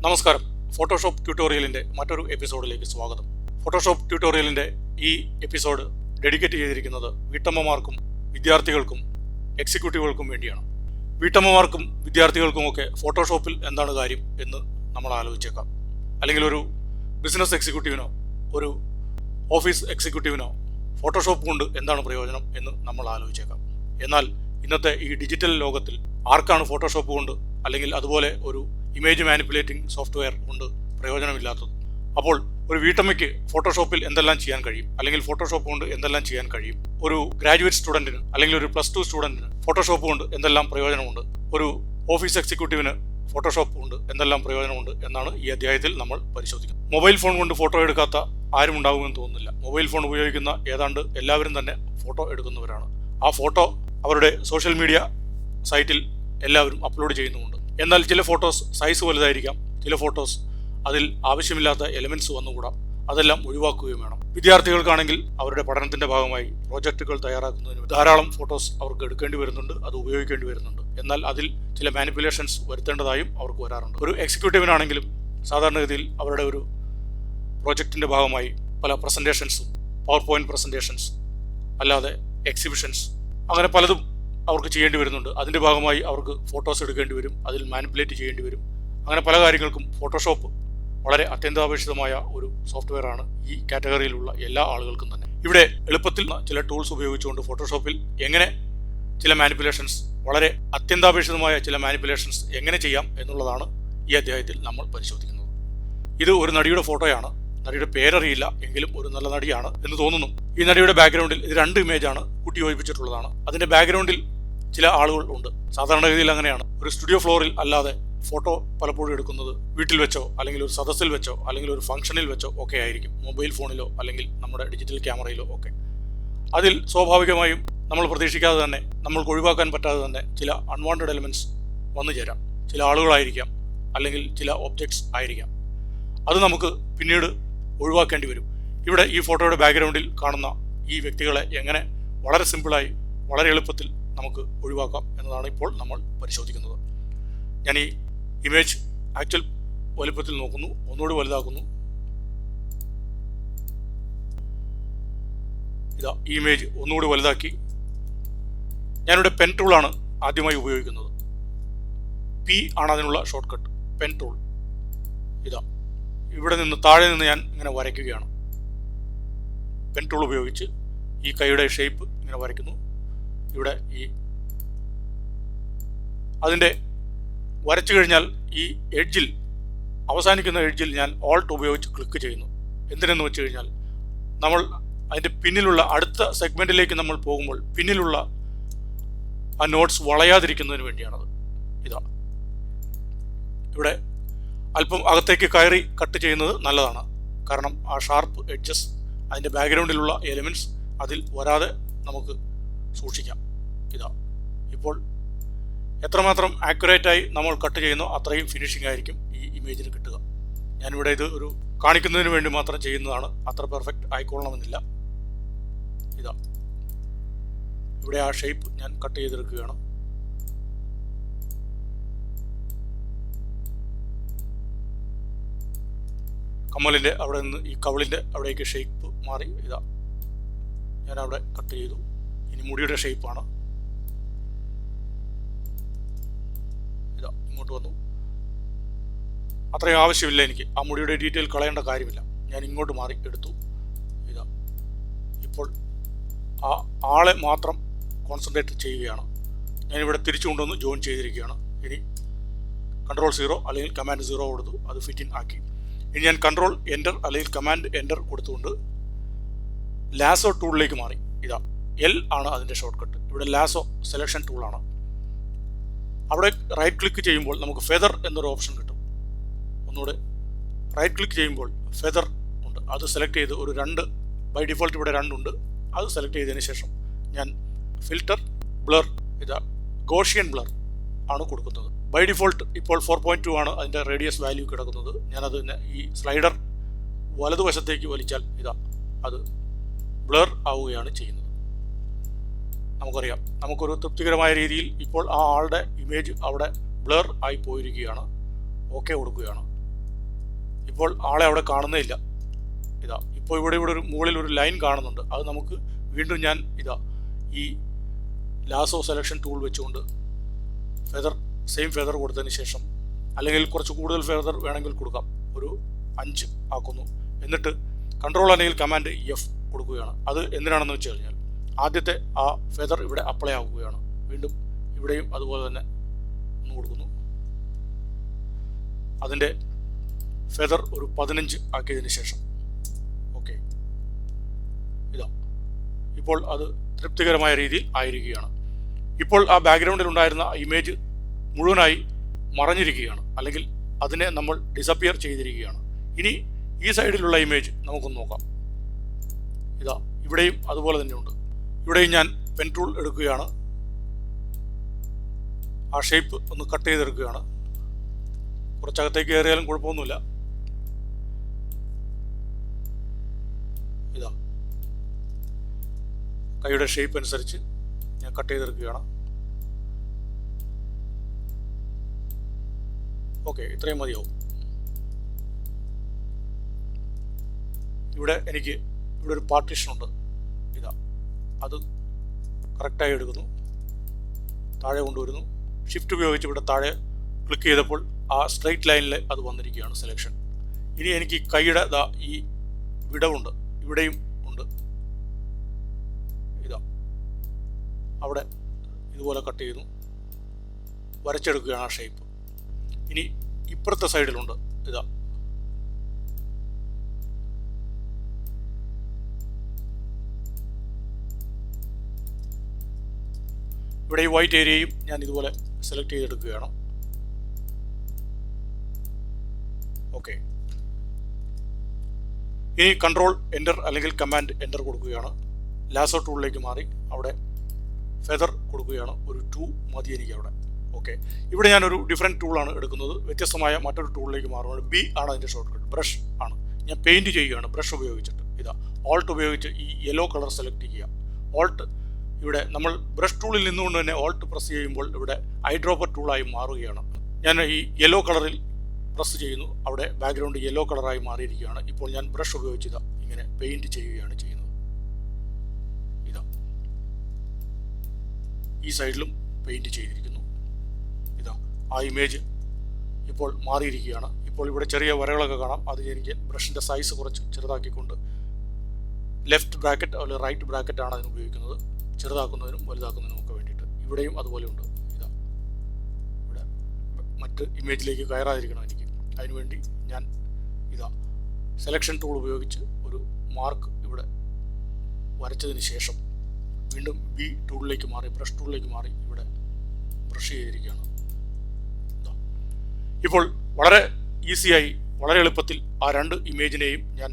നമസ്കാരം. ഫോട്ടോഷോപ്പ് ട്യൂട്ടോറിയലിൻ്റെ മറ്റൊരു എപ്പിസോഡിലേക്ക് സ്വാഗതം. ഫോട്ടോഷോപ്പ് ട്യൂട്ടോറിയലിൻ്റെ ഈ എപ്പിസോഡ് ഡെഡിക്കേറ്റ് ചെയ്തിരിക്കുന്നത് വീട്ടമ്മമാർക്കും വിദ്യാർത്ഥികൾക്കും എക്സിക്യൂട്ടീവുകൾക്കും വേണ്ടിയാണ്. വീട്ടമ്മമാർക്കും വിദ്യാർത്ഥികൾക്കുമൊക്കെ ഫോട്ടോഷോപ്പിൽ എന്താണ് കാര്യം എന്ന് നമ്മൾ ആലോചിച്ചേക്കാം. അല്ലെങ്കിൽ ഒരു ബിസിനസ് എക്സിക്യൂട്ടീവിനോ ഒരു ഓഫീസ് എക്സിക്യൂട്ടീവിനോ ഫോട്ടോഷോപ്പ് കൊണ്ട് എന്താണ് പ്രയോജനം എന്ന് നമ്മൾ ആലോചിച്ചേക്കാം. എന്നാൽ ഇന്നത്തെ ഈ ഡിജിറ്റൽ ലോകത്തിൽ ആർക്കാണ് ഫോട്ടോഷോപ്പ് കൊണ്ട് അല്ലെങ്കിൽ അതുപോലെ ഒരു ഇമേജ് മാനിപ്പുലേറ്റിംഗ് സോഫ്റ്റ്വെയർ കൊണ്ട് പ്രയോജനമില്ലാത്തത്? അപ്പോൾ ഒരു വീട്ടമ്മയ്ക്ക് ഫോട്ടോഷോപ്പിൽ എന്തെല്ലാം ചെയ്യാൻ കഴിയും, അല്ലെങ്കിൽ ഫോട്ടോഷോപ്പ് കൊണ്ട് എന്തെല്ലാം ചെയ്യാൻ കഴിയും? ഒരു ഗ്രാജുവേറ്റ് സ്റ്റുഡൻറ്റിന് അല്ലെങ്കിൽ ഒരു +2 സ്റ്റുഡൻറ്റിന് ഫോട്ടോഷോപ്പ് കൊണ്ട് എന്തെല്ലാം പ്രയോജനമുണ്ട്? ഒരു ഓഫീസ് എക്സിക്യൂട്ടീവിന് ഫോട്ടോഷോപ്പ് കൊണ്ട് എന്തെല്ലാം പ്രയോജനമുണ്ട് എന്നാണ് ഈ അധ്യായത്തിൽ നമ്മൾ പരിശോധിക്കുന്നത്. മൊബൈൽ ഫോൺ കൊണ്ട് ഫോട്ടോ എടുക്കാത്ത ആരും ഉണ്ടാകുമെന്ന് തോന്നുന്നില്ല. മൊബൈൽ ഫോൺ ഉപയോഗിക്കുന്ന ഏതാണ്ട് എല്ലാവരും തന്നെ ഫോട്ടോ എടുക്കുന്നവരാണ്. ആ ഫോട്ടോ അവരുടെ സോഷ്യൽ മീഡിയ സൈറ്റിൽ എല്ലാവരും അപ്ലോഡ് ചെയ്യുന്നുമുണ്ട്. എന്നാൽ ചില ഫോട്ടോസ് സൈസ് വലുതായിരിക്കാം, ചില ഫോട്ടോസ് അതിൽ ആവശ്യമില്ലാത്ത എലമെന്റ്സ് വന്നുകൂടാം. അതെല്ലാം ഒഴിവാക്കുകയും വേണം. വിദ്യാർത്ഥികൾക്കാണെങ്കിൽ അവരുടെ പഠനത്തിന്റെ ഭാഗമായി പ്രോജക്റ്റുകൾ തയ്യാറാക്കുന്നതിന് ധാരാളം ഫോട്ടോസ് അവർക്ക് എടുക്കേണ്ടി വരുന്നുണ്ട്, അത് ഉപയോഗിക്കേണ്ടി വരുന്നുണ്ട്. എന്നാൽ അതിൽ ചില മാനിപ്പുലേഷൻസ് വരുത്തേണ്ടതായും അവർക്ക് വരാറുണ്ട്. ഒരു എക്സിക്യൂട്ടീവിനാണെങ്കിലും സാധാരണഗതിയിൽ അവരുടെ ഒരു പ്രോജക്റ്റിന്റെ ഭാഗമായി പല പ്രസന്റേഷൻസും, പവർ പോയിന്റ് പ്രസന്റേഷൻസ്, അല്ലാതെ എക്സിബിഷൻസ്, അങ്ങനെ പലതും അവർക്ക് ചെയ്യേണ്ടി വരുന്നുണ്ട്. അതിൻ്റെ ഭാഗമായി അവർക്ക് ഫോട്ടോസ് എടുക്കേണ്ടി വരും, അതിൽ മാനിപ്പുലേറ്റ് ചെയ്യേണ്ടി വരും. അങ്ങനെ പല കാര്യങ്ങൾക്കും ഫോട്ടോഷോപ്പ് വളരെ അത്യന്താപേക്ഷിതമായ ഒരു സോഫ്റ്റ്വെയർ ആണ് ഈ കാറ്റഗറിയിലുള്ള എല്ലാ ആളുകൾക്കും തന്നെ. ഇവിടെ എളുപ്പത്തിൽ ചില ടൂൾസ് ഉപയോഗിച്ചുകൊണ്ട് ഫോട്ടോഷോപ്പിൽ എങ്ങനെ ചില മാനിപ്പുലേഷൻസ്, വളരെ അത്യന്താപേക്ഷിതമായ ചില മാനിപ്പുലേഷൻസ് എങ്ങനെ ചെയ്യാം എന്നുള്ളതാണ് ഈ അധ്യായത്തിൽ നമ്മൾ പരിശോധിക്കുന്നത്. ഇത് ഒരു നടിയുടെ ഫോട്ടോയാണ്. നടിയുടെ പേരറിയില്ല, എങ്കിലും ഒരു നല്ല നടിയാണ് എന്ന് തോന്നുന്നു. ഈ നടിയുടെ ബാക്ക്ഗ്രൗണ്ടിൽ ഇത് 2 ഇമേജാണ് കൂട്ടി യോജിപ്പിച്ചിട്ടുള്ളതാണ്. അതിന്റെ ബാക്ക്ഗ്രൗണ്ടിൽ ചില ആളുകൾ ഉണ്ട്. സാധാരണഗതിയിൽ അങ്ങനെയാണ്. ഒരു സ്റ്റുഡിയോ ഫ്ലോറിൽ അല്ലാതെ ഫോട്ടോ പലപ്പോഴും എടുക്കുന്നത് വീട്ടിൽ വെച്ചോ അല്ലെങ്കിൽ ഒരു സദസ്സിൽ വെച്ചോ അല്ലെങ്കിൽ ഒരു ഫംഗ്ഷനിൽ വെച്ചോ ഒക്കെ ആയിരിക്കും. മൊബൈൽ ഫോണിലോ അല്ലെങ്കിൽ നമ്മുടെ ഡിജിറ്റൽ ക്യാമറയിലോ ഒക്കെ. അതിൽ സ്വാഭാവികമായും നമ്മൾ പ്രതീക്ഷിക്കാതെ തന്നെ, നമ്മൾക്ക് ഒഴിവാക്കാൻ പറ്റാതെ തന്നെ ചില അൺവാണ്ടഡ് എലിമെന്റ്സ് വന്നു ചേരാം. ചില ആളുകളായിരിക്കാം, അല്ലെങ്കിൽ ചില ഒബ്ജക്ട്സ് ആയിരിക്കാം. അത് നമുക്ക് പിന്നീട് ഒഴിവാക്കേണ്ടി വരും. ഇവിടെ ഈ ഫോട്ടോയുടെ ബാക്ക്ഗ്രൗണ്ടിൽ കാണുന്ന ഈ വ്യക്തികളെ എങ്ങനെ വളരെ സിമ്പിളായി, വളരെ എളുപ്പത്തിൽ നമുക്ക് ഒഴിവാക്കാം എന്നതാണ് ഇപ്പോൾ നമ്മൾ പരിശോധിക്കുന്നത്. ഞാൻ ഈ ഇമേജ് ആക്ച്വൽ വലുപ്പത്തിൽ നോക്കുന്നു, ഒന്നുകൂടി വലുതാക്കുന്നു. ഇതാ ഈ ഇമേജ് ഒന്നുകൂടി വലുതാക്കി. ഞാനിവിടെ പെൻ ടൂളാണ് ആദ്യമായി ഉപയോഗിക്കുന്നത്. P ആണ് അതിനുള്ള ഷോർട്ട് കട്ട്, പെൻ ടൂൾ. ഇതാ ഇവിടെ നിന്ന് താഴെ നിന്ന് ഞാൻ ഇങ്ങനെ വരയ്ക്കുകയാണ്. പെൻ ടൂൾ ഉപയോഗിച്ച് ഈ കൈയുടെ ഷേപ്പ് ഇങ്ങനെ വരയ്ക്കുന്നു. ഇവിടെ ഈ അതിൻ്റെ വരച്ചു കഴിഞ്ഞാൽ ഈ എഡ്ജിൽ, അവസാനിക്കുന്ന എഡ്ജിൽ ഞാൻ Alt ഉപയോഗിച്ച് ക്ലിക്ക് ചെയ്യുന്നു. എന്തിനെന്ന് വെച്ച് കഴിഞ്ഞാൽ നമ്മൾ അതിൻ്റെ പിന്നിലുള്ള അടുത്ത സെഗ്മെൻറ്റിലേക്ക് നമ്മൾ പോകുമ്പോൾ പിന്നിലുള്ള ആ നോട്ട്സ് വളയാതിരിക്കുന്നതിന് വേണ്ടിയാണത്. ഇതാ ഇവിടെ അല്പം അകത്തേക്ക് കയറി കട്ട് ചെയ്യുന്നത് നല്ലതാണ്. കാരണം ആ ഷാർപ്പ് എഡ്ജസ്, അതിൻ്റെ ബാക്ക്ഗ്രൗണ്ടിലുള്ള എലിമെൻറ്റ്സ് അതിൽ വരാതെ നമുക്ക് സൂക്ഷിക്കാം. ഇതാ ഇപ്പോൾ എത്രമാത്രം ആക്യുറേറ്റായി നമ്മൾ കട്ട് ചെയ്യുന്നോ അത്രയും ഫിനിഷിംഗ് ആയിരിക്കും ഈ ഇമേജിന് കിട്ടുക. ഞാനിവിടെ ഇത് ഒരു കാണിക്കുന്നതിന് വേണ്ടി മാത്രം ചെയ്യുന്നതാണ്. അത്ര പെർഫെക്റ്റ് ആയിക്കൊള്ളണമെന്നില്ല. ഇതാ ഇവിടെ ആ ഷേപ്പ് ഞാൻ കട്ട് ചെയ്തെടുക്കുകയാണ്. കമ്മലിൻ്റെ അവിടെ നിന്ന് ഈ കവിളിൻ്റെ അവിടേക്ക് ഷേപ്പ് മാറി. ഇതാ ഞാൻ അവിടെ കട്ട് ചെയ്തു. ഇനി മുടിയുടെ ഷേപ്പാണ്. ഇതാ ഇങ്ങോട്ട് വന്നു. അത്രയും ആവശ്യമില്ല എനിക്ക്. ആ മുടിയുടെ ഡീറ്റെയിൽ കളയേണ്ട കാര്യമില്ല. ഞാൻ ഇങ്ങോട്ട് മാറി എടുത്തു. ഇതാ ഇപ്പോൾ ആ ആളെ മാത്രം കോൺസെൻട്രേറ്റ് ചെയ്യുകയാണ്. ഞാനിവിടെ തിരിച്ചു കൊണ്ടുവന്ന് ജോയിൻ ചെയ്തിരിക്കുകയാണ്. ഇനി Ctrl+0 അല്ലെങ്കിൽ Command+0 കൊടുത്തു, അത് ഫിറ്റിൻ ആക്കി. ഇനി ഞാൻ Ctrl Enter അല്ലെങ്കിൽ Command+Enter കൊടുത്തുകൊണ്ട് ലാസോ ടൂളിലേക്ക് മാറി. ഇതാ L ആണ് അതിൻ്റെ ഷോർട്ട് കട്ട്. ഇവിടെ ലാസോ സെലക്ഷൻ ടൂളാണ്. അവിടെ റൈറ്റ് ക്ലിക്ക് ചെയ്യുമ്പോൾ നമുക്ക് ഫെദർ എന്നൊരു ഓപ്ഷൻ കിട്ടും. ഒന്നുകൂടെ റൈറ്റ് ക്ലിക്ക് ചെയ്യുമ്പോൾ ഫെദർ ഉണ്ട്. അത് സെലക്ട് ചെയ്ത് ഒരു 2, ബൈ ഡിഫോൾട്ട് ഇവിടെ 2 ഉണ്ട്. അത് സെലക്ട് ചെയ്തതിന് ശേഷം ഞാൻ ഫിൽറ്റർ, ബ്ലർ, ഇതാ ഗോഷിയൻ ബ്ലർ ആണ് കൊടുക്കുന്നത്. ബൈ ഡിഫോൾട്ട് ഇപ്പോൾ 4.2 ആണ് അതിൻ്റെ റേഡിയസ് വാല്യൂ കിടക്കുന്നത്. ഞാനത് ഈ സ്ലൈഡർ വലതുവശത്തേക്ക് വലിച്ചാൽ ഇതാ അത് ബ്ലർ ആവുകയാണ് ചെയ്യുന്നത്. നമുക്കറിയാം, നമുക്കൊരു തൃപ്തികരമായ രീതിയിൽ ഇപ്പോൾ ആ ആളുടെ ഇമേജ് അവിടെ ബ്ലർ ആയി പോയിരിക്കുകയാണ്. ഓക്കെ കൊടുക്കുകയാണ്. ഇപ്പോൾ ആളെ അവിടെ കാണുന്നേ ഇല്ല. ഇതാ ഇപ്പോൾ ഇവിടെ ഒരു മുകളിൽ ഒരു ലൈൻ കാണുന്നുണ്ട്. അത് നമുക്ക് വീണ്ടും ഞാൻ ഈ ലാസോ സെലക്ഷൻ ടൂൾ വെച്ചുകൊണ്ട് സെയിം ഫെദർ കൊടുത്തതിന് ശേഷം, അല്ലെങ്കിൽ കുറച്ച് കൂടുതൽ ഫെദർ വേണമെങ്കിൽ കൊടുക്കാം, ഒരു 5 ആക്കുന്നു. എന്നിട്ട് കൺട്രോൾ അല്ലെങ്കിൽ കമാൻഡ് F കൊടുക്കുകയാണ്. അത് എന്തിനാണെന്ന് വെച്ച് കഴിഞ്ഞാൽ ആദ്യത്തെ ആ ഫെദർ ഇവിടെ അപ്ലൈ ആക്കുകയാണ്. വീണ്ടും ഇവിടെയും അതുപോലെ തന്നെ ഒന്ന് കൊടുക്കുന്നു. അതിൻ്റെ ഫെദർ ഒരു 15 ആക്കിയതിന് ശേഷം ഓക്കെ, ഇപ്പോൾ അത് തൃപ്തികരമായ രീതിയിൽ ആയിരിക്കുകയാണ്. ഇപ്പോൾ ആ ബാക്ക്ഗ്രൗണ്ടിൽ ഉണ്ടായിരുന്ന ഇമേജ് മുഴുവനായി മറഞ്ഞിരിക്കുകയാണ്, അല്ലെങ്കിൽ അതിനെ നമ്മൾ ഡിസപ്പിയർ ചെയ്തിരിക്കുകയാണ്. ഇനി ഈ സൈഡിലുള്ള ഇമേജ് നമുക്കൊന്ന് നോക്കാം. ഇവിടെയും അതുപോലെ തന്നെയുണ്ട്. ഇവിടെയും ഞാൻ പെൻ ടൂൾ എടുക്കുകയാണ്. ആ ഷേപ്പ് ഒന്ന് കട്ട് ചെയ്തെടുക്കുകയാണ്. കുറച്ചകത്തേക്ക് കയറിയാലും കുഴപ്പമൊന്നുമില്ല. കൈയുടെ ഷേപ്പ് അനുസരിച്ച് ഞാൻ കട്ട് ചെയ്തെടുക്കുകയാണ്. ഓക്കെ, ഇത്രയും മതിയാവും. ഇവിടെ ഒരു പാർട്ടീഷനുണ്ട്. അത് കറക്റ്റായി എടുക്കുന്നു. താഴെ കൊണ്ടുവരുന്നു. ഷിഫ്റ്റ് ഉപയോഗിച്ച് ഇവിടെ താഴെ ക്ലിക്ക് ചെയ്തപ്പോൾ ആ സ്ട്രെയിറ്റ് ലൈനിൽ അത് വന്നിരിക്കുകയാണ് സെലക്ഷൻ. ഇനി എനിക്ക് കൈയുടെ ഈ വിടവുണ്ട്, ഇവിടെയും ഉണ്ട്. അവിടെ ഇതുപോലെ കട്ട് ചെയ്യുന്നു, വരച്ചെടുക്കുകയാണ് ആ ഷേപ്പ്. ഇനി ഇപ്പുറത്തെ സൈഡിലുണ്ട്. ഇവിടെ ഈ വൈറ്റ് ഏരിയയും ഞാൻ ഇതുപോലെ സെലക്ട് ചെയ്തെടുക്കുകയാണ്. ഓക്കെ, ഇനി കൺട്രോൾ എൻ്റർ അല്ലെങ്കിൽ കമാൻഡ് എൻ്റർ കൊടുക്കുകയാണ്. ലാസോ ടൂളിലേക്ക് മാറി അവിടെ ഫെദർ കൊടുക്കുകയാണ്. ഒരു 2 മതി എനിക്ക് അവിടെ. ഓക്കെ, ഇവിടെ ഞാനൊരു ഡിഫറെൻറ്റ് ടൂളാണ് എടുക്കുന്നത്. വ്യത്യസ്തമായ മറ്റൊരു ടൂളിലേക്ക് മാറുകയാണ്. B ആണ് അതിൻ്റെ ഷോർട്ട് കട്ട്. ബ്രഷ് ആണ്. ഞാൻ പെയിൻറ്റ് ചെയ്യുകയാണ് ബ്രഷ് ഉപയോഗിച്ചിട്ട്. ഓൾട്ട് ഉപയോഗിച്ച് ഈ യെല്ലോ കളർ സെലക്ട് ചെയ്യുക. ഓൾട്ട് ഇവിടെ നമ്മൾ ബ്രഷ് ടൂളിൽ നിന്നുകൊണ്ട് തന്നെ ഓൾട്ട് പ്രസ് ചെയ്യുമ്പോൾ ഇവിടെ ഐ ഡ്രോപ്പർ ടൂളായി മാറുകയാണ്. ഞാൻ ഈ യെല്ലോ കളറിൽ പ്രസ് ചെയ്യുന്നു. അവിടെ ബാക്ക്ഗ്രൗണ്ട് യെല്ലോ കളറായി മാറിയിരിക്കുകയാണ്. ഇപ്പോൾ ഞാൻ ബ്രഷ് ഉപയോഗിച്ച് ഇങ്ങനെ പെയിൻറ്റ് ചെയ്യുകയാണ് ചെയ്യുന്നത്. ഈ സൈഡിലും പെയിൻറ്റ് ചെയ്തിരിക്കുന്നു. ആ ഇമേജ് ഇപ്പോൾ മാറിയിരിക്കുകയാണ്. ഇപ്പോൾ ഇവിടെ ചെറിയ വരകളൊക്കെ കാണാം. അത് എനിക്ക് ബ്രഷിൻ്റെ സൈസ് കുറച്ച് ചെറുതാക്കിക്കൊണ്ട് ലെഫ്റ്റ് ബ്രാക്കറ്റ് അല്ലെങ്കിൽ റൈറ്റ് ബ്രാക്കറ്റ് ആണ് അതിന് ഉപയോഗിക്കുന്നത്, ചെറുതാക്കുന്നതിനും വലുതാക്കുന്നതിനും ഒക്കെ വേണ്ടിയിട്ട്. ഇവിടെയും അതുപോലെ ഉണ്ട്. ഇവിടെ മറ്റ് ഇമേജിലേക്ക് കയറാതിരിക്കണം എനിക്ക്. അതിനുവേണ്ടി ഞാൻ സെലക്ഷൻ ടൂൾ ഉപയോഗിച്ച് ഒരു മാർക്ക് ഇവിടെ വരച്ചതിന് ശേഷം വീണ്ടും B ടൂളിലേക്ക് മാറി, ബ്രഷ് ടൂളിലേക്ക് മാറി ഇവിടെ ബ്രഷ് ചെയ്തിരിക്കുകയാണ്. ഇപ്പോൾ വളരെ ഈസിയായി, വളരെ എളുപ്പത്തിൽ ആ 2 ഇമേജിനെയും ഞാൻ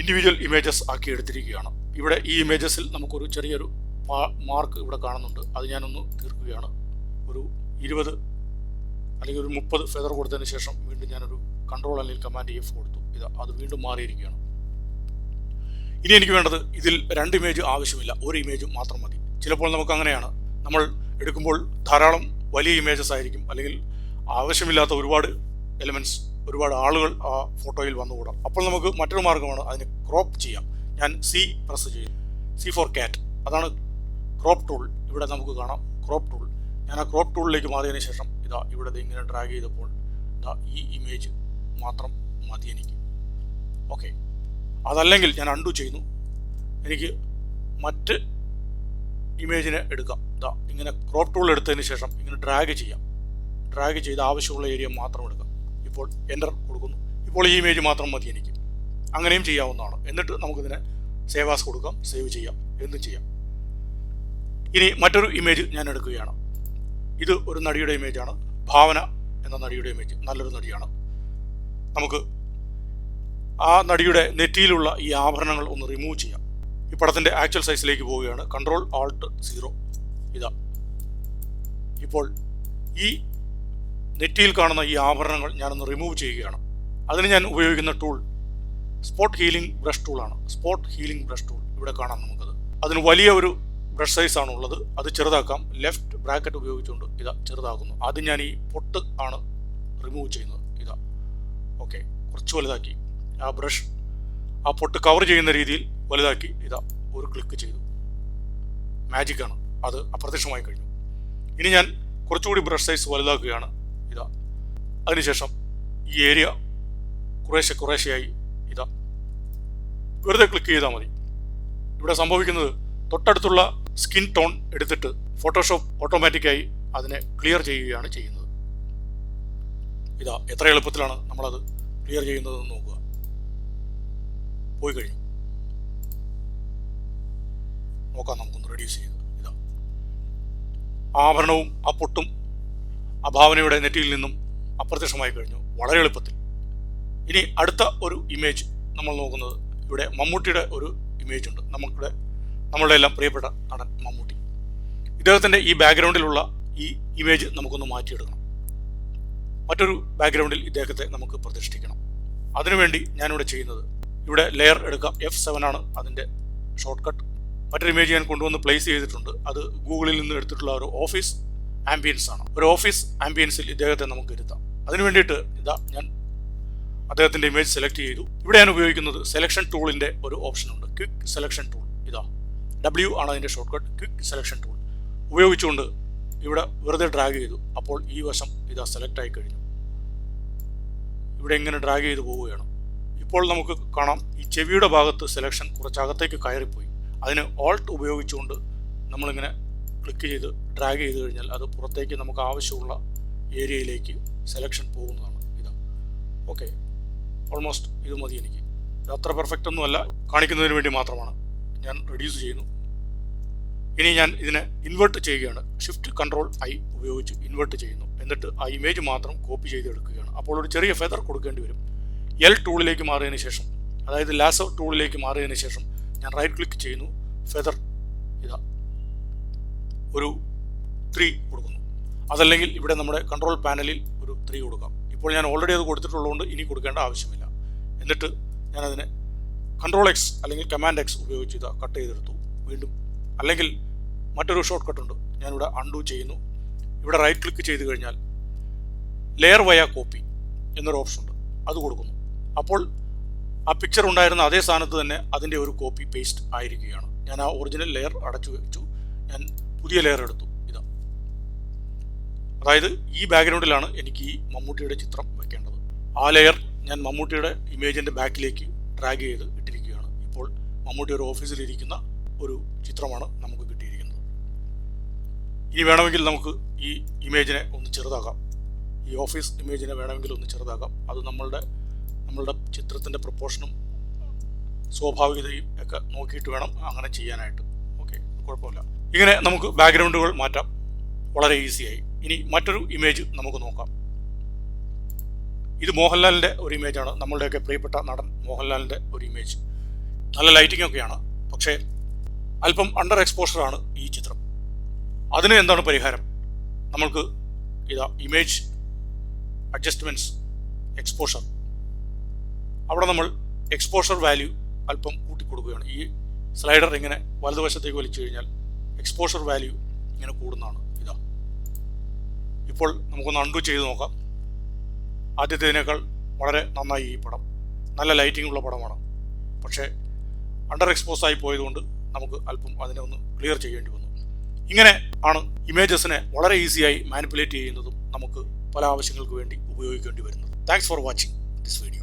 ഇൻഡിവിജ്വൽ ഇമേജസ് ആക്കി എടുത്തിരിക്കുകയാണ്. ഇവിടെ ഈ ഇമേജസിൽ നമുക്കൊരു ചെറിയൊരു മാർക്ക് ഇവിടെ കാണുന്നുണ്ട്. അത് ഞാനൊന്ന് തീർക്കുകയാണ്. ഒരു 20 അല്ലെങ്കിൽ ഒരു 30 ഫെദർ കൊടുത്തതിന് ശേഷം വീണ്ടും ഞാനൊരു കൺട്രോൾ അല്ലെങ്കിൽ കമാൻഡ് F കൊടുത്തു. അത് വീണ്ടും മാറിയിരിക്കുകയാണ്. ഇനി എനിക്ക് വേണ്ടത് ഇതിൽ 2 ഇമേജ് ആവശ്യമില്ല, ഒരു ഇമേജ് മാത്രം മതി. ചിലപ്പോൾ നമുക്ക് അങ്ങനെയാണ്, നമ്മൾ എടുക്കുമ്പോൾ ധാരാളം വലിയ ഇമേജസ് ആയിരിക്കും, അല്ലെങ്കിൽ ആവശ്യമില്ലാത്ത ഒരുപാട് എലിമെൻറ്റ്സ്, ഒരുപാട് ആളുകൾ ആ ഫോട്ടോയിൽ വന്നുകൂടാം. അപ്പോൾ നമുക്ക് മറ്റൊരു മാർഗ്ഗമാണ് അതിനെ ക്രോപ്പ് ചെയ്യാം. ഞാൻ C പ്രസ് ചെയ്യും. C ഫോർ ക്യാറ്റ്, അതാണ് ക്രോപ്പ് ടൂൾ. ഇവിടെ നമുക്ക് കാണാം ക്രോപ്പ് ടൂൾ. ഞാൻ ആ ക്രോപ്പ് ടൂളിലേക്ക് മാറിയതിന് ശേഷം ഇവിടെ ഇങ്ങനെ ഡ്രാഗ് ചെയ്തപ്പോൾ ഈ ഇമേജ് മാത്രം മതി എനിക്ക്. ഓക്കെ, അതല്ലെങ്കിൽ ഞാൻ അൺഡു ചെയ്യുന്നു. എനിക്ക് മറ്റ് ഇമേജിനെ എടുക്കാം. ഇങ്ങനെ ക്രോപ്പ് ടൂൾ എടുത്തതിന് ശേഷം ഇങ്ങനെ ഡ്രാഗ് ചെയ്യാം. ഡ്രാഗ് ചെയ്ത് ആവശ്യമുള്ള ഏരിയ മാത്രം എടുക്കാം. ഇപ്പോൾ എൻ്റർ കൊടുക്കുന്നു. ഇപ്പോൾ ഈ ഇമേജ് മാത്രം മതി എനിക്ക്. അങ്ങനെയും ചെയ്യാവുന്നതാണ്. എന്നിട്ട് നമുക്കിതിനെ സേവ് ആസ് കൊടുക്കാം, സേവ് ചെയ്യാം, എന്തും ചെയ്യാം. ഇനി മറ്റൊരു ഇമേജ് ഞാൻ എടുക്കുകയാണ്. ഇത് ഒരു നടിയുടെ ഇമേജാണ്. ഭാവന എന്ന നടിയുടെ ഇമേജ്. നല്ലൊരു നടിയാണ്. നമുക്ക് ആ നടിയുടെ നെറ്റിയിലുള്ള ഈ ആഭരണങ്ങൾ ഒന്ന് റിമൂവ് ചെയ്യാം. ഈ പടത്തിൻ്റെ ആക്ച്വൽ സൈസിലേക്ക് പോവുകയാണ്. Control Alt 0. ഇപ്പോൾ ഈ നെറ്റിയിൽ കാണുന്ന ഈ ആഭരണങ്ങൾ ഞാനൊന്ന് റിമൂവ് ചെയ്യുകയാണ്. അതിന് ഞാൻ ഉപയോഗിക്കുന്ന ടൂൾ സ്പോട്ട് ഹീലിംഗ് ബ്രഷ് ടൂളാണ്. സ്പോട്ട് ഹീലിംഗ് ബ്രഷ് ടൂൾ ഇവിടെ കാണാം നമുക്കത്. അതിന് വലിയ ഒരു ബ്രഷ് സൈസാണ് ഉള്ളത്. അത് ചെറുതാക്കാം. ലെഫ്റ്റ് ബ്രാക്കറ്റ് ഉപയോഗിച്ചുകൊണ്ട് ചെറുതാക്കുന്നു. ആദ്യം ഞാൻ ഈ പൊട്ട് ആണ് റിമൂവ് ചെയ്യുന്നത്. ഇതാ ഓക്കെ, കുറച്ച് വലുതാക്കി ആ ബ്രഷ് ആ പൊട്ട് കവർ ചെയ്യുന്ന രീതിയിൽ വലുതാക്കി ഇതാ ഒരു ക്ലിക്ക് ചെയ്തു. മാജിക്കാണ്, അത് അപ്രത്യക്ഷമായി കഴിഞ്ഞു. ഇനി ഞാൻ കുറച്ചുകൂടി ബ്രഷ് സൈസ് വലുതാക്കുകയാണ്. ഇതാ അതിനുശേഷം ഈ ഏരിയ കുറേശ്ശെയായി ഇതാ വെറുതെ ക്ലിക്ക് ചെയ്താൽ മതി. ഇവിടെ സംഭവിക്കുന്നത് തൊട്ടടുത്തുള്ള സ്കിൻ ടോൺ എടുത്തിട്ട് ഫോട്ടോഷോപ്പ് ഓട്ടോമാറ്റിക്കായി അതിനെ ക്ലിയർ ചെയ്യുകയാണ് ചെയ്യുന്നത്. ഇതാ എത്ര എളുപ്പത്തിലാണ് നമ്മളത് ക്ലിയർ ചെയ്യുന്നതെന്ന് നോക്കുക. പോയി കഴിഞ്ഞു. നോക്കാം, നമുക്കൊന്ന് റെഡ്യൂസ് ചെയ്ത്. ഇതാ ആഭരണവും ആ പൊട്ടും ആ ഭാവനയുടെ നെറ്റിയിൽ നിന്നും അപ്രത്യക്ഷമായി കഴിഞ്ഞു വളരെ എളുപ്പത്തിൽ. ഇനി അടുത്ത ഒരു ഇമേജ് നമ്മൾ നോക്കുന്നത്, ഇവിടെ മമ്മൂട്ടിയുടെ ഒരു ഇമേജ് ഉണ്ട്. നമ്മളുടെ എല്ലാം പ്രിയപ്പെട്ട നടൻ മമ്മൂട്ടി. ഇദ്ദേഹത്തിൻ്റെ ഈ ബാക്ക്ഗ്രൗണ്ടിലുള്ള ഈ ഇമേജ് നമുക്കൊന്ന് മാറ്റിയെടുക്കണം. മറ്റൊരു ബാക്ക്ഗ്രൗണ്ടിൽ ഇദ്ദേഹത്തെ നമുക്ക് പ്രതിഷ്ഠിക്കണം. അതിനുവേണ്ടി ഞാനിവിടെ ചെയ്യുന്നത്, ഇവിടെ ലെയർ എടുക്കാം. F7 ആണ് അതിൻ്റെ ഷോർട്ട് കട്ട്. മറ്റൊരു ഇമേജ് ഞാൻ കൊണ്ടുവന്ന് പ്ലേസ് ചെയ്തിട്ടുണ്ട്. അത് ഗൂഗിളിൽ നിന്ന് എടുത്തിട്ടുള്ള ഒരു ഓഫീസ് ആംബിയൻസ് ആണ്. ഒരു ഓഫീസ് ആംബിയൻസിൽ ഇദ്ദേഹത്തെ നമുക്ക് ഇരുത്താം. അതിനു വേണ്ടിയിട്ട് ഇതാ ഞാൻ അദ്ദേഹത്തിൻ്റെ ഇമേജ് സെലക്ട് ചെയ്തു. ഇവിടെ ഞാൻ ഉപയോഗിക്കുന്നത് സെലക്ഷൻ ടൂളിൻ്റെ ഒരു ഓപ്ഷൻ ഉണ്ട്, ക്വിക്ക് സെലക്ഷൻ ടൂൾ. ഇതാ W ആണ് അതിൻ്റെ short cut. Quick selection tool ഉപയോഗിച്ചുകൊണ്ട് ഇവിടെ വെറുതെ ഡ്രാഗ് ചെയ്തു. അപ്പോൾ ഈ വശം ഇതാ സെലക്ട് ആയി കഴിഞ്ഞു. ഇവിടെ ഇങ്ങനെ ഡ്രാഗ് ചെയ്ത് പോവുകയാണ്. ഇപ്പോൾ നമുക്ക് കാണാം ഈ ചെവിയുടെ ഭാഗത്ത് സെലക്ഷൻ കുറച്ചകത്തേക്ക് കയറിപ്പോയി. അതിന് ഓൾട്ട് ഉപയോഗിച്ചുകൊണ്ട് നമ്മളിങ്ങനെ ക്ലിക്ക് ചെയ്ത് ഡ്രാഗ് ചെയ്ത് കഴിഞ്ഞാൽ അത് പുറത്തേക്ക് നമുക്ക് ആവശ്യമുള്ള ഏരിയയിലേക്ക് സെലക്ഷൻ പോകുന്നതാണ്. ഇതാ ഓക്കെ, ഓൾമോസ്റ്റ് ഇത് മതി എനിക്ക്. ഇത് അത്ര പെർഫെക്റ്റ് ഒന്നുമല്ല, കാണിക്കുന്നതിന് വേണ്ടി മാത്രമാണ്. ഞാൻ റെഡ്യൂസ് ചെയ്യുന്നു. ഇനി ഞാൻ ഇതിനെ ഇൻവേർട്ട് ചെയ്യുകയാണ്. Shift+Ctrl+I ഉപയോഗിച്ച് ഇൻവേർട്ട് ചെയ്യുന്നു. എന്നിട്ട് ആ ഇമേജ് മാത്രം കോപ്പി ചെയ്തെടുക്കുകയാണ്. അപ്പോൾ ഒരു ചെറിയ ഫെദർ കൊടുക്കേണ്ടി വരും. L ടൂളിലേക്ക് മാറിയതിന് ശേഷം, അതായത് ലാസോ ടൂളിലേക്ക് മാറിയതിന് ശേഷം ഞാൻ റൈറ്റ് ക്ലിക്ക് ചെയ്യുന്നു. ഫെദർ ഇതാ ഒരു 3 കൊടുക്കുന്നു. അതല്ലെങ്കിൽ ഇവിടെ നമ്മുടെ കൺട്രോൾ പാനലിൽ ഒരു 3 കൊടുക്കാം. ഇപ്പോൾ ഞാൻ ഓൾറെഡി അത് കൊടുത്തിട്ടുള്ളതുകൊണ്ട് ഇനി കൊടുക്കേണ്ട ആവശ്യമില്ല. എന്നിട്ട് ഞാനതിനെ Ctrl+X അല്ലെങ്കിൽ Command+X ഉപയോഗിച്ച് ഇതാ കട്ട് ചെയ്തെടുത്തു. വീണ്ടും അല്ലെങ്കിൽ മറ്റൊരു ഷോർട്ട് കട്ട് ഉണ്ട്, ഞാനിവിടെ അൺഡു ചെയ്യുന്നു. ഇവിടെ റൈറ്റ് ക്ലിക്ക് ചെയ്ത് കഴിഞ്ഞാൽ ലെയർ വയ കോപ്പി എന്നൊരു ഓപ്ഷൻ ഉണ്ട്, അത് കൊടുക്കുന്നു. അപ്പോൾ ആ പിക്ചർ ഉണ്ടായിരുന്ന അതേ സ്ഥാനത്ത് തന്നെ അതിൻ്റെ ഒരു കോപ്പി പേസ്റ്റ് ആയിരിക്കുകയാണ്. ഞാൻ ആ ഒറിജിനൽ ലെയർ അടച്ചു വെച്ചു. ഞാൻ പുതിയ ലെയർ എടുത്തു. ഇതാ അതായത് ഈ ബാക്ക്ഗ്രൗണ്ടിലാണ് എനിക്ക് ഈ മമ്മൂട്ടിയുടെ ചിത്രം വെക്കേണ്ടത്. ആ ലെയർ ഞാൻ മമ്മൂട്ടിയുടെ ഇമേജിൻ്റെ ബാക്കിലേക്ക് ഡ്രാഗ് ചെയ്ത് ഇട്ടിരിക്കുകയാണ്. ഇപ്പോൾ മമ്മൂട്ടി ഒരു ഓഫീസിലിരിക്കുന്ന ഒരു ചിത്രമാണ് നമുക്ക് കിട്ടിയിരിക്കുന്നത്. ഇനി വേണമെങ്കിൽ നമുക്ക് ഈ ഇമേജിനെ ഒന്ന് ചെറുതാക്കാം. ഈ ഓഫീസ് ഇമേജിനെ വേണമെങ്കിൽ ഒന്ന് ചെറുതാക്കാം. അത് നമ്മളുടെ ചിത്രത്തിൻ്റെ പ്രൊപ്പോർഷനും സ്വാഭാവികതയും ഒക്കെ നോക്കിയിട്ട് വേണം അങ്ങനെ ചെയ്യാനായിട്ട്. ഓക്കെ, കുഴപ്പമില്ല. ഇങ്ങനെ നമുക്ക് ബാക്ക്ഗ്രൗണ്ടുകൾ മാറ്റാം വളരെ ഈസിയായി. ഇനി മറ്റൊരു ഇമേജ് നമുക്ക് നോക്കാം. ഇത് മോഹൻലാലിൻ്റെ ഒരു ഇമേജാണ്. നമ്മളുടെയൊക്കെ പ്രിയപ്പെട്ട നടൻ മോഹൻലാലിൻ്റെ ഒരു ഇമേജ്. നല്ല ലൈറ്റിംഗ് ഒക്കെയാണ്, പക്ഷേ അല്പം അണ്ടർ എക്സ്പോഷറാണ് ഈ ചിത്രം. അതിന് എന്താണ് പരിഹാരം? നമ്മൾക്ക് ഇതാ ഇമേജ് അഡ്ജസ്റ്റ്മെൻറ്റ്സ്, എക്സ്പോഷർ. അവിടെ നമ്മൾ എക്സ്പോഷർ വാല്യൂ അല്പം കൂട്ടിക്കൊടുക്കുകയാണ്. ഈ സ്ലൈഡർ ഇങ്ങനെ വലതുവശത്തേക്ക് വലിച്ചു കഴിഞ്ഞാൽ എക്സ്പോഷർ വാല്യൂ ഇങ്ങനെ കൂടുന്നതാണ്. ഇതാ ഇപ്പോൾ നമുക്കൊന്ന് അൺഡു ചെയ്ത് നോക്കാം. ആദ്യത്തേതിനേക്കാൾ വളരെ നന്നായി ഈ പടം. നല്ല ലൈറ്റിംഗ് ഉള്ള പടമാണ്. പക്ഷേ അണ്ടർ എക്സ്പോസ് ആയി പോയതുകൊണ്ട് നമുക്ക് അല്പം അതിനെ ഒന്ന് ക്ലിയർ ചെയ്യേണ്ടി വന്നു. ഇങ്ങനെ ആണ് ഇമേജസിനെ വളരെ ഈസിയായി മാനിപ്പുലേറ്റ് ചെയ്യുന്നതും നമുക്ക് പല ആവശ്യങ്ങൾക്ക് വേണ്ടി ഉപയോഗിക്കേണ്ടി വരുന്നത്. Thanks for watching this video.